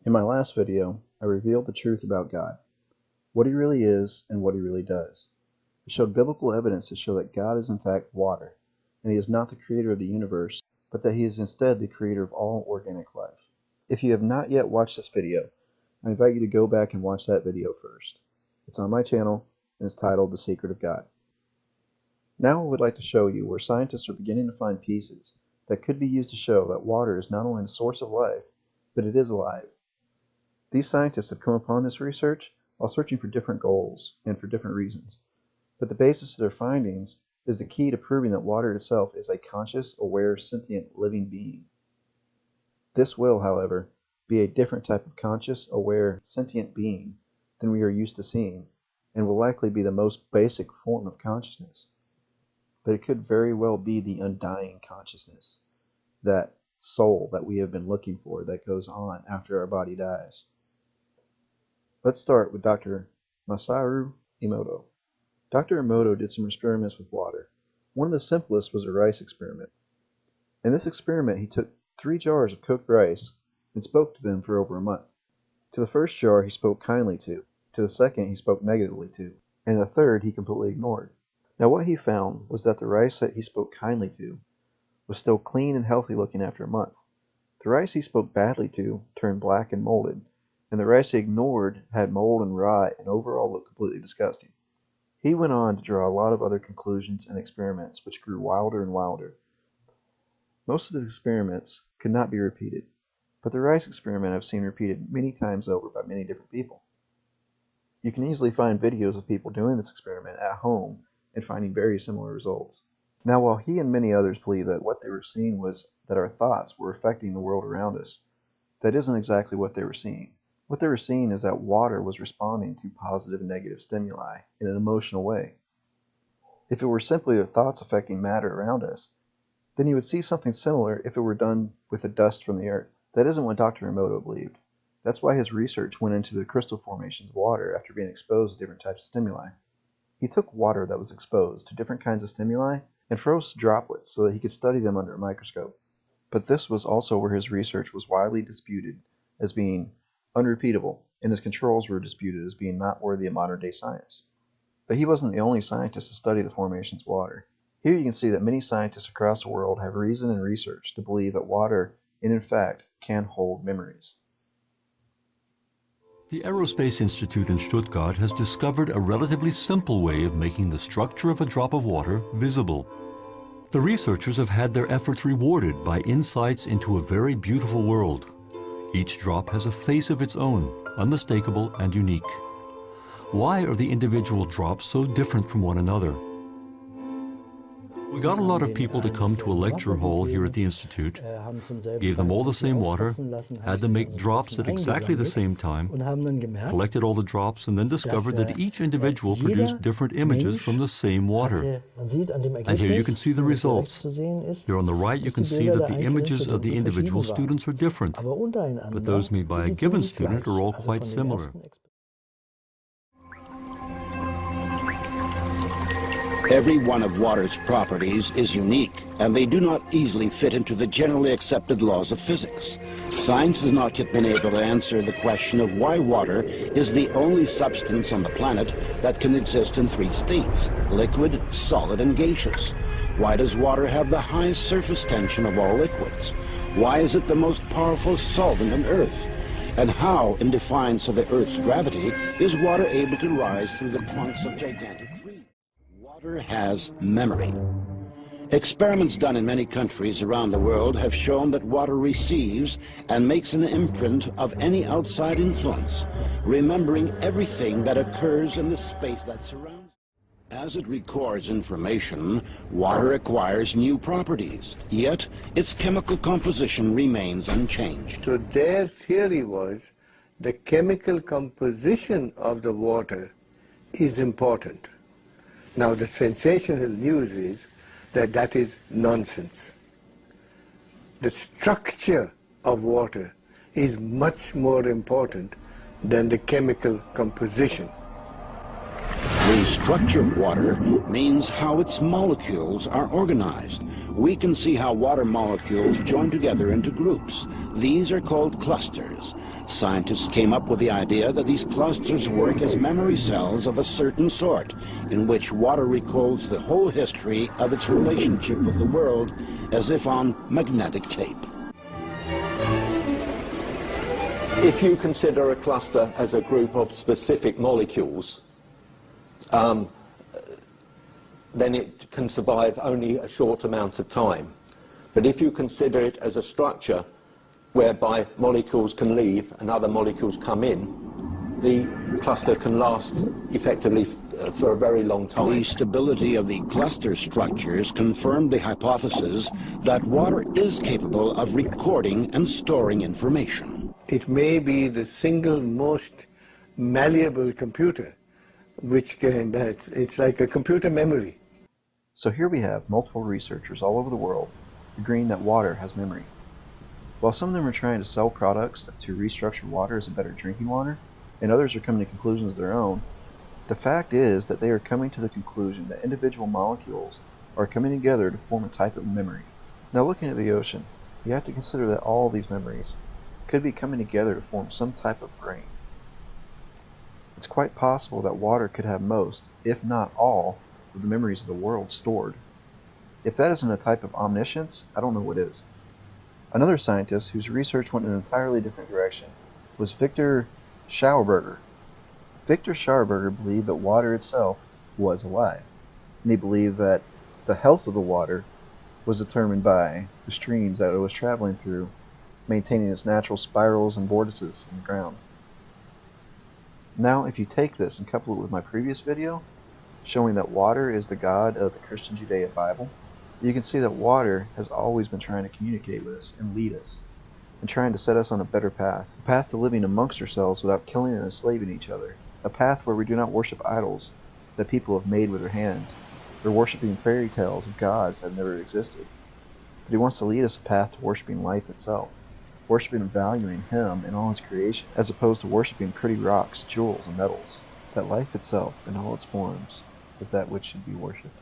In my last video, I revealed the truth about God, what He really is and what He really does. I showed biblical evidence to show that God is in fact water, and He is not the creator of the universe, but that He is instead the creator of all organic life. If you have not yet watched this video, I invite you to go back and watch that video first. It's on my channel, and it's titled The Secret of God. Now I would like to show you where scientists are beginning to find pieces that could be used to show that water is not only the source of life, but it is alive. These scientists have come upon this research while searching for different goals and for different reasons. But the basis of their findings is the key to proving that water itself is a conscious, aware, sentient, living being. This will, however, be a different type of conscious, aware, sentient being than we are used to seeing, and will likely be the most basic form of consciousness. But it could very well be the undying consciousness, that soul that we have been looking for that goes on after our body dies. Let's start with Dr. Masaru Emoto. Dr. Emoto did some experiments with water. One of the simplest was a rice experiment. In this experiment, he took 3 jars of cooked rice and spoke to them for over a month. To the first jar he spoke kindly to the second he spoke negatively to, and the third he completely ignored. Now what he found was that the rice that he spoke kindly to was still clean and healthy looking after a month. The rice he spoke badly to turned black and molded, and the rice he ignored had mold and rot and overall looked completely disgusting. He went on to draw a lot of other conclusions and experiments which grew wilder and wilder. Most of his experiments could not be repeated, but the rice experiment I've seen repeated many times over by many different people. You can easily find videos of people doing this experiment at home and finding very similar results. Now, while he and many others believe that what they were seeing was that our thoughts were affecting the world around us, that isn't exactly what they were seeing. What they were seeing is that water was responding to positive and negative stimuli in an emotional way. If it were simply the thoughts affecting matter around us, then you would see something similar if it were done with the dust from the earth. That isn't what Dr. Emoto believed. That's why his research went into the crystal formations of water after being exposed to different types of stimuli. He took water that was exposed to different kinds of stimuli and froze droplets so that he could study them under a microscope. But this was also where his research was widely disputed as being unrepeatable, and his controls were disputed as being not worthy of modern-day science. But he wasn't the only scientist to study the formations of water. Here you can see that many scientists across the world have reason and research to believe that water, in fact, can hold memories. The Aerospace Institute in Stuttgart has discovered a relatively simple way of making the structure of a drop of water visible. The researchers have had their efforts rewarded by insights into a very beautiful world. Each drop has a face of its own, unmistakable and unique. Why are the individual drops so different from one another? We got a lot of people to come to a lecture hall here at the Institute, gave them all the same water, had them make drops at exactly the same time, collected all the drops, and then discovered that each individual produced different images from the same water. And here you can see the results. Here on the right you can see that the images of the individual students are different, but those made by a given student are all quite similar. Every one of water's properties is unique, and they do not easily fit into the generally accepted laws of physics. Science has not yet been able to answer the question of why water is the only substance on the planet that can exist in 3 states: liquid, solid, and gaseous. Why does water have the highest surface tension of all liquids? Why is it the most powerful solvent on Earth? And how, in defiance of the Earth's gravity, is water able to rise through the trunks of gigantic trees? Water has memory. Experiments done in many countries around the world have shown that water receives and makes an imprint of any outside influence, remembering everything that occurs in the space that surrounds it. As it records information, water acquires new properties, yet its chemical composition remains unchanged. So their theory was the chemical composition of the water is important. Now the sensational news is that that is nonsense. The structure of water is much more important than the chemical composition. The structure of water means how its molecules are organized. We can see how water molecules join together into groups. These are called clusters. Scientists came up with the idea that these clusters work as memory cells of a certain sort, in which water recalls the whole history of its relationship with the world as if on magnetic tape. If you consider a cluster as a group of specific molecules, then it can survive only a short amount of time. But if you consider it as a structure whereby molecules can leave and other molecules come in, the cluster can last effectively for a very long time. The stability of the cluster structures confirmed the hypothesis that water is capable of recording and storing information. It may be the single most malleable computer, which can, it's like a computer memory. So here we have multiple researchers all over the world agreeing that water has memory. While some of them are trying to sell products to restructure water as a better drinking water, and others are coming to conclusions of their own, the fact is that they are coming to the conclusion that individual molecules are coming together to form a type of memory. Now looking at the ocean, you have to consider that all these memories could be coming together to form some type of brain. It's quite possible that water could have most, if not all, of the memories of the world stored. If that isn't a type of omniscience, I don't know what is. Another scientist whose research went in an entirely different direction was Victor Schauberger. Victor Schauberger believed that water itself was alive, and he believed that the health of the water was determined by the streams that it was traveling through, maintaining its natural spirals and vortices in the ground. Now, if you take this and couple it with my previous video, showing that water is the God of the Christian Judaic Bible, you can see that water has always been trying to communicate with us and lead us, and trying to set us on a better path, a path to living amongst ourselves without killing and enslaving each other, a path where we do not worship idols that people have made with their hands, or worshiping fairy tales of gods that never existed. But he wants to lead us a path to worshiping life itself, worshiping and valuing him and all his creation, as opposed to worshiping pretty rocks, jewels, and metals. That life itself, in all its forms, is that which should be worshipped.